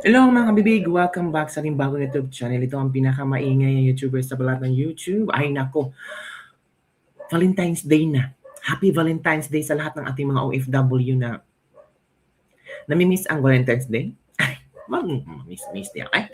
Hello mga kabibig! Welcome back sa ating bagong YouTube channel. Ito ang pinakamaingay na YouTuber sa balat ng YouTube. Ay nako, Valentine's Day na. Happy Valentine's Day sa lahat ng ating mga OFW na namimiss ang Valentine's Day. Ay, miss niya. Ay.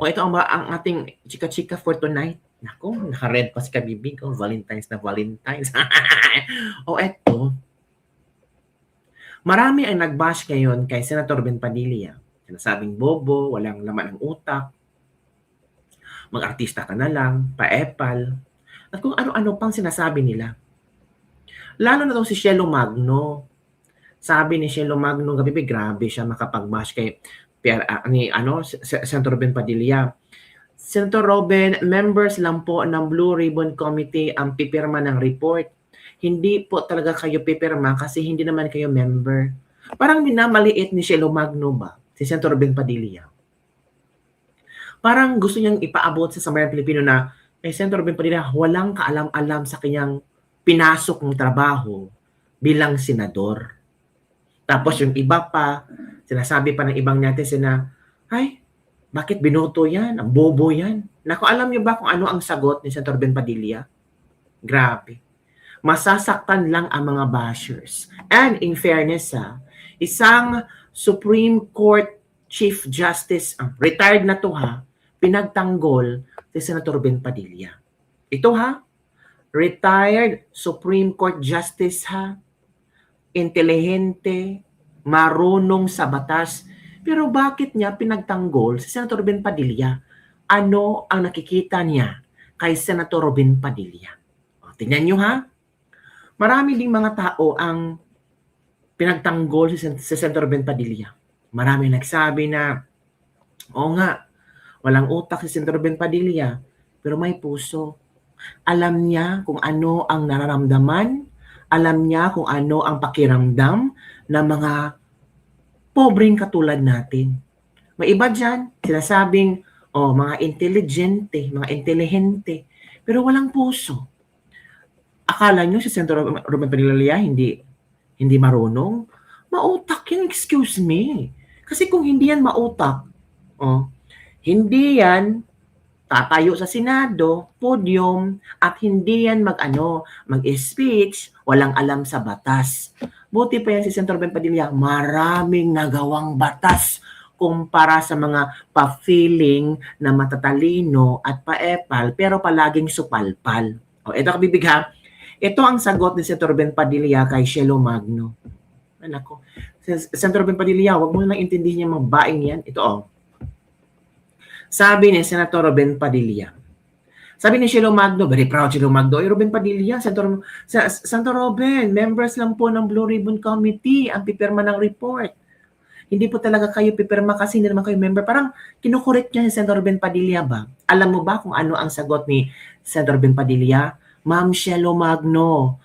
O ito ang ating chika-chika for tonight. Nako, naka-red pa si kabibig. Oh, Valentine's na Valentine's. O eto, marami ang nag-bash ngayon kay Senator Ben Padilla. Sinasabing bobo, walang laman ng utak, mag-artista ka na lang, paepal, at kung ano-ano pang sinasabi nila. Lalo na daw si Shelo Magno. Sabi ni Shelo Magno, gabi grabe siya makapag-bash kay Senator Ben Padilla. Senator Robin, members lang po ng Blue Ribbon Committee ang pipirma ng report. Hindi po talaga kayo pipirma kasi hindi naman kayo member. Parang minamaliit ni Shelo Magno ba? Si Senator Ben Padilla. Parang gusto niyang ipaabot sa sambayan Pilipino na Senator Ben Padilla walang kaalam-alam sa kanyang pinasok ng trabaho bilang senador. Tapos yung iba pa, sinasabi pa ng ibang netizen na, ay, bakit binoto yan? Ang bobo yan. Naku, alam niyo ba kung ano ang sagot ni Senator Ben Padilla? Grabe. Masasaktan lang ang mga bashers. And in fairness, isang Supreme Court Chief Justice, retired na to pinagtanggol si Senator Ben Padilla. Ito retired Supreme Court Justice intelihente, marunong sa batas. Pero bakit niya pinagtanggol si Senator Ben Padilla? Ano ang nakikita niya kay Senator Ben Padilla? O, tingnan nyo Marami ding mga tao ang pinagtanggol si Senator Ben Padilla. Marami nagsabi na, oo nga, walang utak si Senator Ben Padilla, pero may puso. Alam niya kung ano ang nararamdaman, alam niya kung ano ang pakiramdam ng mga pobreng katulad natin. May iba dyan, sinasabing, mga intelihente, pero walang puso. Akala nyo si Senator Robin Padilla hindi marunong? Mautak yan, excuse me. Kasi kung hindi yan mautak, hindi yan tatayo sa Senado, podium, at hindi yan mag-speech, walang alam sa batas. Buti pa yan si Senator Ben Padilla, maraming nagawang batas kumpara sa mga pa-feeling na matatalino at paepal, pero palaging supalpal. Ito kabibig ito ang sagot ni Senator Ben Padilla kay Shelo Magno. Nako, Senator Ben Padilla, wag mo na intindihin yung mga baing yan. Ito Sabi ni Senator Ben Padilla. Sabi ni Shelo Magno, very proud Shelo Magno. Robin Padilla, Senator Robin, members lang po ng Blue Ribbon Committee ang pipirma ng report. Hindi po talaga kayo pipirma kasi hindi naman kayo member. Parang kinukorek niya si Senator Ben Padilla ba? Alam mo ba kung ano ang sagot ni Senator Ben Padilla? Ma'am Shelo Magno,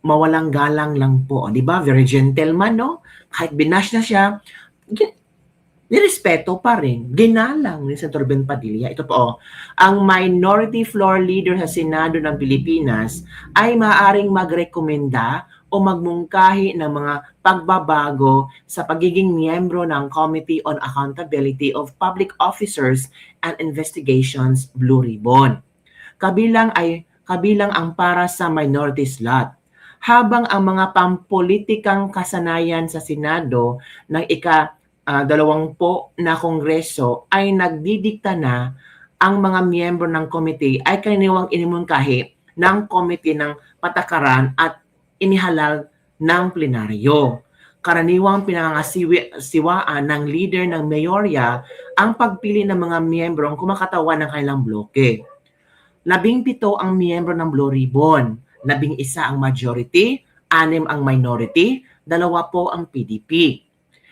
mawalang galang lang po. Di ba? Very gentleman, no? Kahit binash na siya, nirespeto pa rin. Ginalang ni Senator Ben Padilla. Ito po, ang minority floor leader sa Senado ng Pilipinas ay maaaring magrekomenda o magmungkahi ng mga pagbabago sa pagiging miyembro ng Committee on Accountability of Public Officers and Investigations Blue Ribbon. Kabilang ang para sa minority slot. Habang ang mga pampolitikang kasanayan sa Senado ng ika-20 na Kongreso ay nagdidikta na ang mga miyembro ng committee ay karaniwang inimungkahi ng Committee ng Patakaran at inihalal ng plenaryo. Karaniwang pinangangasiwaan ng leader ng mayorya ang pagpili ng mga miyembro ang kumakatawan ng kanilang bloke. 17 ang miyembro ng Blue Ribbon, 11 ang majority, 6 ang minority, 2 po ang PDP.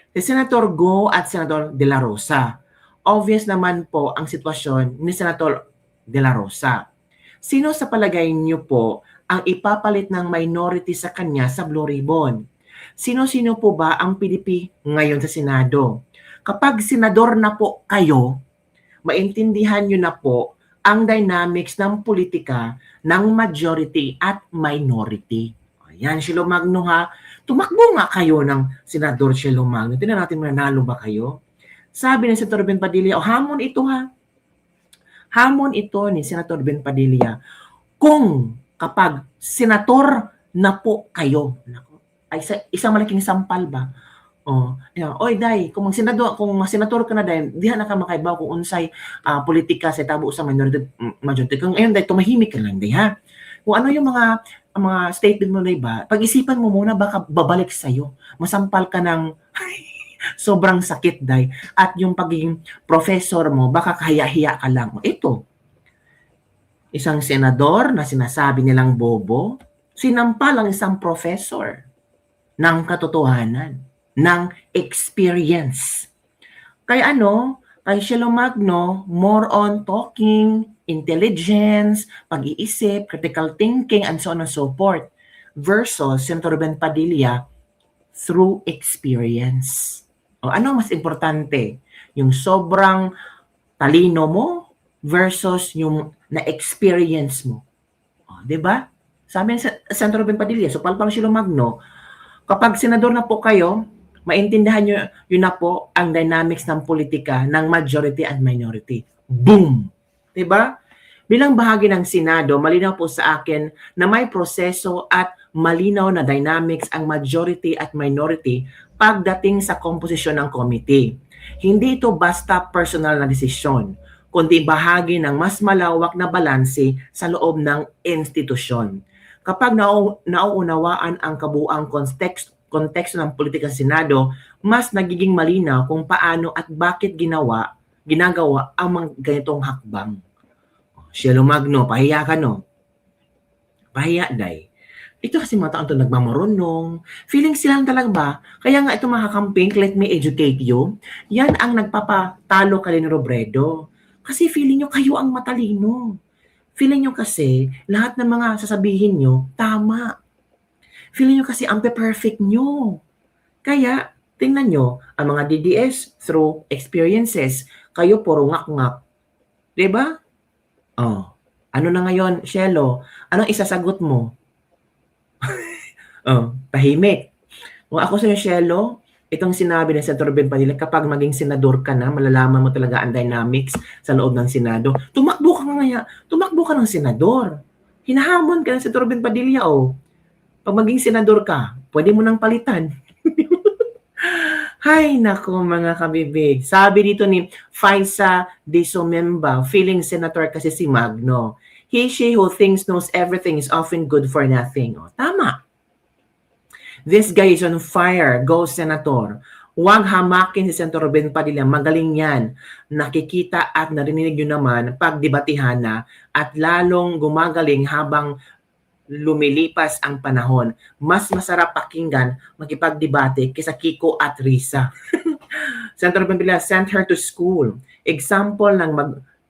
Si Senator Go at Senator De La Rosa. Obvious naman po ang sitwasyon ni Senator De La Rosa. Sino sa palagay niyo po ang ipapalit ng minority sa kanya sa Blue Ribbon? Sino-sino po ba ang PDP ngayon sa Senado? Kapag senador na po kayo, maintindihan niyo na po ang dynamics ng politika ng majority at minority. Ayan, Shelo Magno Tumakbo nga kayo ng Senador Shelo Magno. Tingnan natin mananalo ba kayo? Sabi ni Senator Ben Padilla, hamon ito ha. Hamon ito ni Senator Ben Padilla. Kung kapag senator na po kayo, ay isang malaking sampal ba? Oy day, kung senador ka na day, diha na ka makaibaw kung unsay politika sa tabo sa minority majority. Kung ngayon day tumahimik ka lang day ha. Kung ano yung mga statement mo na iba, pag-isipan mo muna baka babalik sa iyo. Masampal ka ng sobrang sakit day at yung pagiging professor mo baka kahiya-hiya ka lang. Ito. Isang senador na sinasabi nilang bobo, sinampal ang isang professor ng katotohanan, ng experience. Kaya kay Shelo Magno, more on talking, intelligence, pag-iisip, critical thinking, and so on and so forth. Versus Senator Ben Padilla, through experience. Ano mas importante? Yung sobrang talino mo versus yung na-experience mo. Diba? Sabi ni Senator Ben Padilla, so palpang Shelo Magno, kapag senador na po kayo, maintindihan nyo yun na po ang dynamics ng politika ng majority and minority. Boom! Diba? Bilang bahagi ng Senado, malinaw po sa akin na may proseso at malinaw na dynamics ang majority at minority pagdating sa komposisyon ng committee. Hindi ito basta personal na desisyon, kundi bahagi ng mas malawak na balanse sa loob ng institusyon. Kapag nauunawaan ang kabuuang konteksto ng politika sa Senado, mas nagiging malinaw kung paano at bakit ginagawa ang mga ganitong hakbang. Shelo Magno, pahiya ka no? Pahiya, day. Ito kasi mga taon ito nagmamarunong. Feeling sila talaga ba? Kaya nga ito mga kakamping, let me educate you. Yan ang nagpapatalo kay ni Robredo. Kasi feeling nyo kayo ang matalino. Feeling nyo kasi lahat ng mga sasabihin nyo, tama. Feeling nyo kasi ang perfect nyo. Kaya, tingnan nyo, ang mga DDS through experiences, kayo puro ngak-ngak. Diba? Ano na ngayon, Shelo? Anong isasagot mo? Tahimik. Kung ako sa'yo, Shelo, itong sinabi ng Senator Ben Padilla, kapag maging senador ka na, malalaman mo talaga ang dynamics sa loob ng Senado. Tumakbo ka ng senador. Hinahamon ka ng Senator Ben Padilla, Pag maging senador ka, pwede mo nang palitan. Hay nako mga kabibig. Sabi dito ni Faisa de Somemba, feeling senator kasi si Magno. He, she who thinks knows everything is often good for nothing. Tama. This guy is on fire. Go, Senator. Huwag hamakin si Senator Ben Padilla. Magaling yan. Nakikita at narinig nyo naman pagdebatihan na at lalong gumagaling habang lumilipas ang panahon. Mas masarap pakinggan makipagdebate kaysa Kiko at Risa. Senator Ben Padilla sent her to school. Example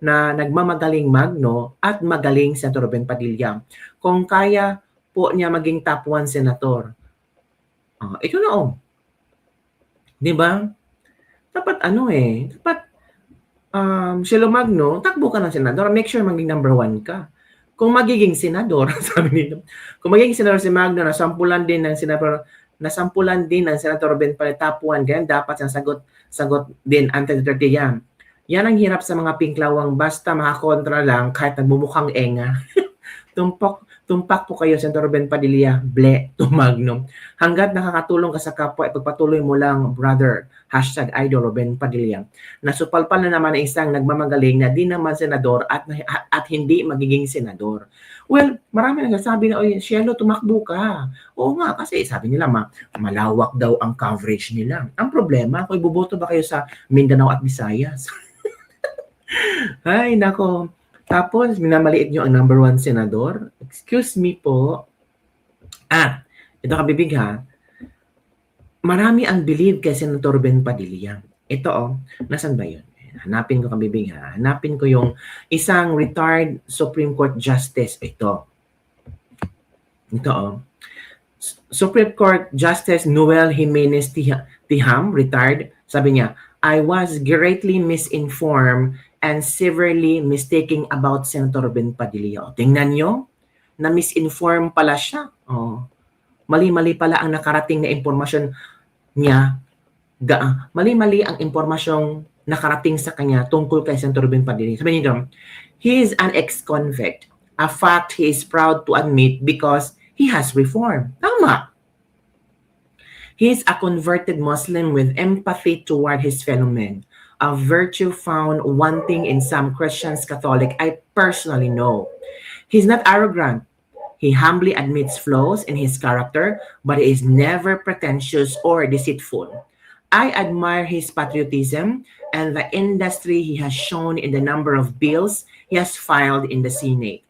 na nagmamagaling Magno at magaling Senator Ben Padilla. Kung kaya po niya maging top 1 senator. Ito na Diba? Dapat dapat Shelo Magno, takbo ka ng senador. Make sure maging number 1 ka. Kung magiging senador, sabi nito, kung magiging senador si Magno, nasampulan din ng Senator Ben Padilla top 1, ganyan dapat sagot din anti-30 yan. Yan ang hirap sa mga pinklawang basta makakontra lang kahit nagbumukhang enga. Tumpak po kayo, Senator Ben Padilla, ble, Magno. Hanggat nakakatulong ka sa kapwa, ipagpatuloy mo lang, brother, #idol Ben Padilla. Nasupalpal na naman ang isang nagmamagaling na di naman senador at hindi magiging senador. Well, marami nagsasabi na, Shelo, tumakbo ka. Oo nga, kasi sabi nila, malawak daw ang coverage nila. Ang problema, kung iboboto ba kayo sa Mindanao at Visayas? Ay, nako. Tapos, minamaliit nyo ang number 1 senador. Excuse me po. Ito kabibig ha. Marami ang believe kay Senator Ben Padilla. Ito nasan ba yun? Hanapin ko kabibig ha. Hanapin ko yung isang retired Supreme Court Justice. Ito Supreme Court Justice Noel Jimenez Tiham, retired. Sabi niya, I was greatly misinformed and severely mistaken about Senator Ben Padilla. Tingnan nyo, na-misinform pala siya. Mali-mali pala ang nakarating na impormasyon niya, mali-mali ang impormasyong nakarating sa kanya tungkol kay Senator Ruben Padilla. Sabi nito, he is an ex-convict, a fact he is proud to admit because he has reformed. Tama. He is a converted Muslim with empathy toward his fellow men, a virtue found wanting in some Christians Catholic I personally know. He's not arrogant. He humbly admits flaws in his character, but he is never pretentious or deceitful. I admire his patriotism and the industry he has shown in the number of bills he has filed in the Senate.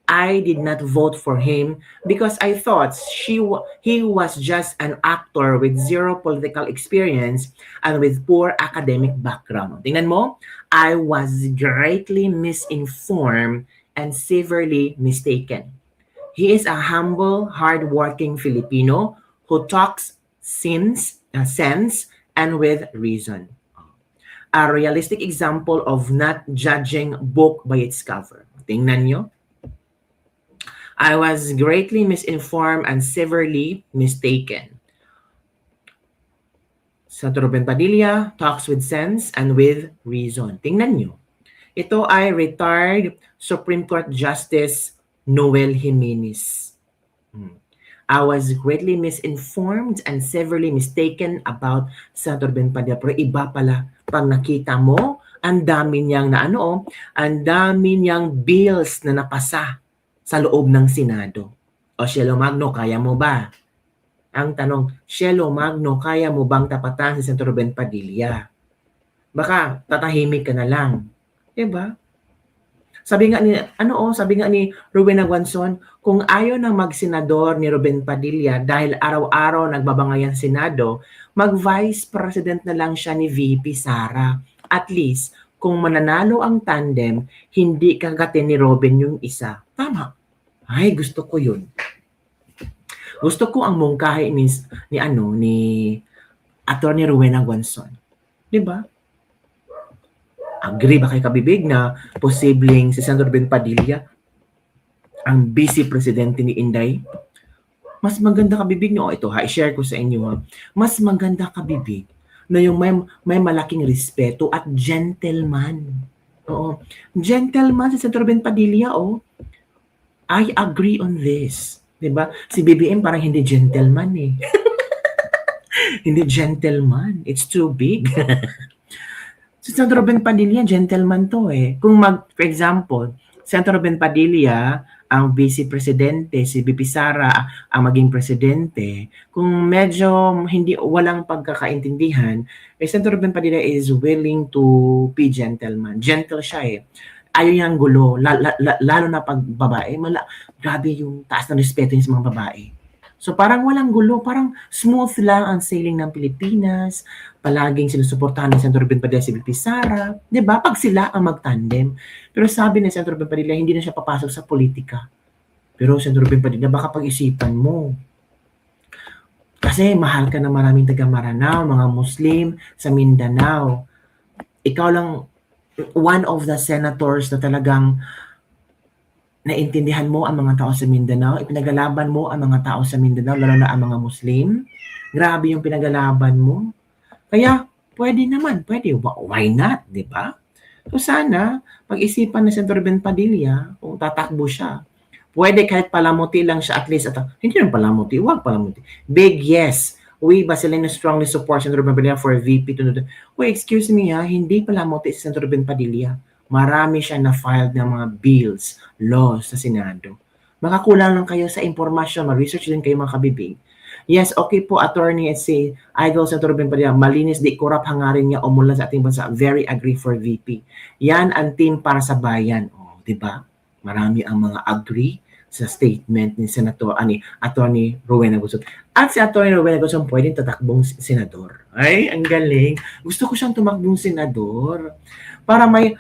I did not vote for him because I thought he was just an actor with zero political experience and with poor academic background. Tingnan mo, I was greatly misinformed and severely mistaken. He is a humble, hardworking Filipino who talks sense and with reason. A realistic example of not judging book by its cover. Tingnan nyo. I was greatly misinformed and severely mistaken. Senator Ruben Padilla talks with sense and with reason. Tingnan nyo. Ito ay retired Supreme Court Justice Noel Jimenez. I was greatly misinformed and severely mistaken about Senator Ben Padilla. Pero iba pala, pag nakita mo, ang dami niyang ang dami niyang bills na napasa sa loob ng Senado. O Cielo Magno, kaya mo ba? Ang tanong, Cielo Magno, kaya mo bang tapatan si Senator Ben Padilla? Baka tatahimik ka na lang. Diba? Sabi nga ni Rowena Guanzon, kung ayaw na magsenador ni Ruben Padilla dahil araw-araw nagbabangayan sa Senado, mag-vice president na lang siya ni VP Sara. At least, kung mananalo ang tandem, hindi kagatin ni Robin yung isa. Tama. Ay, gusto ko yun. Gusto ko ang mungkahi ni Attorney Rowena Guanzon. 'Di ba? Agree ba kay Kabibig na posibleng si Senator Ben Padilla ang vice presidente ni Inday? Mas maganda Kabibig nyo. Ito i-share ko sa inyo Mas maganda Kabibig na yung may malaking respeto at gentleman. Oo. Gentleman si Senator Ben Padilla, I agree on this. 'Di ba? Si BBM parang hindi gentleman eh. Hindi gentleman. It's too big. Si Senator Ben Padilla, gentleman to eh. For example, Senator Ben Padilla, ang vice presidente, si VP Sara ang maging presidente, kung medyo walang pagkakaintindihan, Senator Ben Padilla is willing to be gentleman. Gentle siya eh. Ayaw niya ng gulo, lalo na pag babae, grabe yung taas ng respeto niya sa mga babae. So parang walang gulo, parang smooth lang ang sailing ng Pilipinas, palaging sinusuportahan ng Senator Ben Padilla si VP Sara, 'di ba? Pag sila ang magtandem. Pero sabi ni Senator Ben Padilla, hindi na siya papasok sa politika. Pero Senator Ben Padilla, baka pag-isipan mo. Kasi mahal ka ng maraming taga Maranao, mga Muslim sa Mindanao. Ikaw lang one of the senators na talagang naintindihan mo ang mga tao sa Mindanao, ipinagalaban mo ang mga tao sa Mindanao, lalo na ang mga Muslim. Grabe yung pinagalaban mo. Kaya, pwede. Why not, di ba? So sana, pag-isipan na Senator Ben Padilla, kung tatakbo siya, pwede kahit palamuti lang siya at least. Hindi naman palamuti, huwag palamuti. Big yes. We, Basileno, strongly support Senator Ben Padilla for VP. Excuse me hindi palamuti si Senator Ben Padilla. Marami siya na-filed ng mga bills, laws sa Senado. Makakulang lang kayo sa impormasyon, ma-research din kayo mga kabibig. Yes, okay po, attorney at si Idol Senator Ben Padilla, malinis, di korap hangarin niya umulan sa ating bansa. Very agree for VP. Yan ang team para sa bayan. Di ba? Marami ang mga agree sa statement ni Attorney Rowena Guanzon. At si Attorney Rowena Guanzon pwedeng tatakbong senador. Ay, ang galing. Gusto ko siyang tumakbong senador. Para may,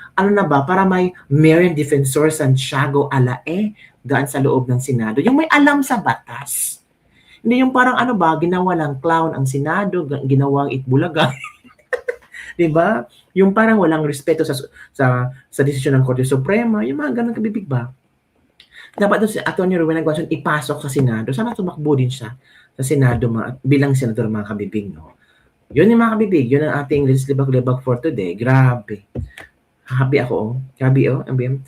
para may Mayor Defensor Santiago Alae daan sa loob ng Senado. Yung may alam sa batas. Hindi yung parang ginawa lang clown ang Senado, ginawang itbulaga. Diba? Yung parang walang respeto sa desisyon ng Korte Suprema, yung mga ganun kabibig ba? dapat doon si Atty. Rowena Guanzon ipasok sa Senado. Sana tumakbo din siya sa Senado bilang senador mga kabibig, no? Yun yung mga kabibig, yun ang ating libag-libag for today. Grabe. Happy ako, oh. Grabe, oh. MBM.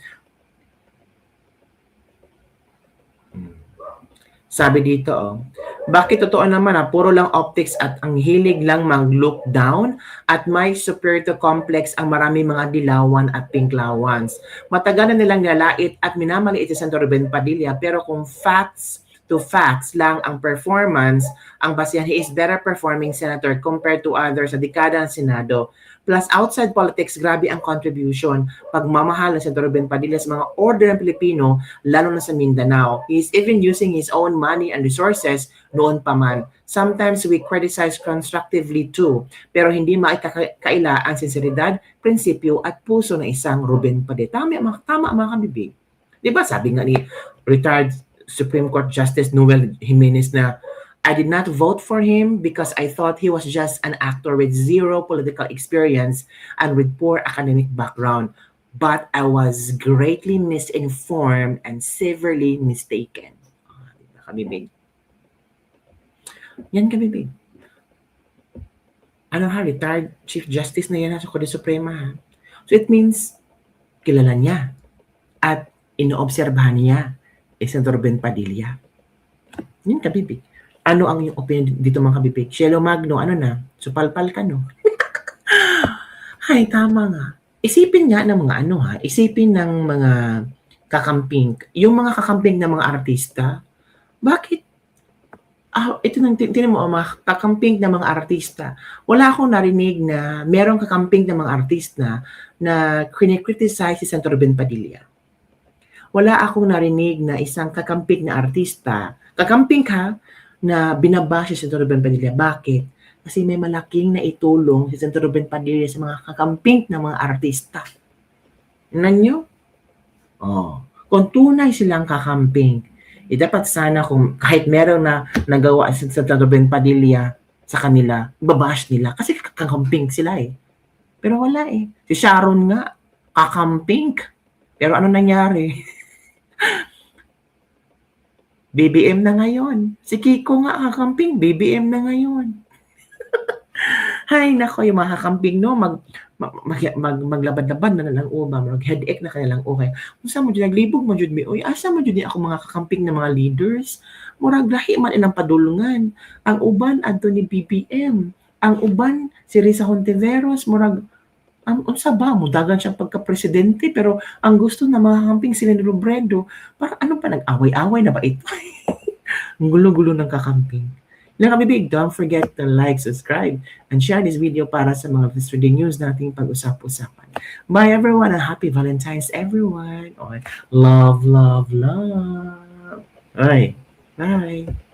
Sabi dito, oh, bakit totoo naman puro lang optics at ang hilig lang mag-look down at may superior to complex ang marami mga dilawan at pinklawans. Matagal na nilang nalait at minamaliit si Senator Ben Padilla pero kung facts to facts lang ang performance, ang basihan, he is better performing senator compared to others sa dekada ng Senado. Plus, outside politics, grabe ang contribution, pagmamahal ng Senator Ben Padilla sa mga ordinary Pilipino, lalo na sa Mindanao. He is even using his own money and resources noon pa man. Sometimes we criticize constructively too, pero hindi maikakaila ang sinseridad, prinsipyo at puso ng isang Ruben Padilla. Tama mga kabibig. Diba sabi nga ni retired Supreme Court Justice Noel Jimenez na I did not vote for him because I thought he was just an actor with zero political experience and with poor academic background. But I was greatly misinformed and severely mistaken. Kabibig. Yan kabibig. Ano ha, retired Chief Justice na yan sa Korte Suprema ha. So it means, kilala niya at inoobserbahan niya Senator Ben Padilla. Yan kabibig. Ano ang iyong opinion dito mga kabibig? Cielo Magno, ano na? Supalpal ka, no? Ay, tama nga. Isipin nga ng mga ano ha, isipin ng mga kakamping, yung mga kakamping ng mga artista, bakit? Ito nang tinan mo, mga kakamping ng mga artista. Wala akong narinig na merong kakamping ng mga artista na criticize si Senator Ben Padilla. Wala akong narinig na isang kakamping na artista, kakamping ka, na binabash si Senator Ben Padilla. Bakit? Kasi may malaking naitulong si Senator Ben Padilla sa mga kakamping ng mga artista. Nyo? Oh. Kung tunay silang kakamping, dapat sana kung kahit meron na nagawa si Senator Ben Padilla sa kanila, babash nila. Kasi kakamping sila eh. Pero wala eh. Si Sharon nga, kakamping. Pero ano nangyari? BBM na ngayon. Si Kiko nga kakamping, BBM na ngayon. Hay nako, yung mga kakamping no, maglabad-labad na lang uba, mag-headache na kanilang okay. Kung saan mo dyan, naglibog mo dyan, oy, asa mo dyan ako mga kakamping na mga leaders? Murag lahi man ilang padulungan. Ang uban, adto ni BBM. Ang uban, si Risa Hontiveros, murag, unsa ba mo dagan siyang pagka-presidente pero ang gusto na mga kakamping sila ni Robredo, para ano pa nag-away-away na ba ito? Ang gulo-gulo ng kakamping. Lang kabibig, don't forget to like, subscribe, and share this video para sa mga trending news nating pag-usap-usapan. Bye everyone and happy Valentine's everyone. Love, love, love. Bye. Bye.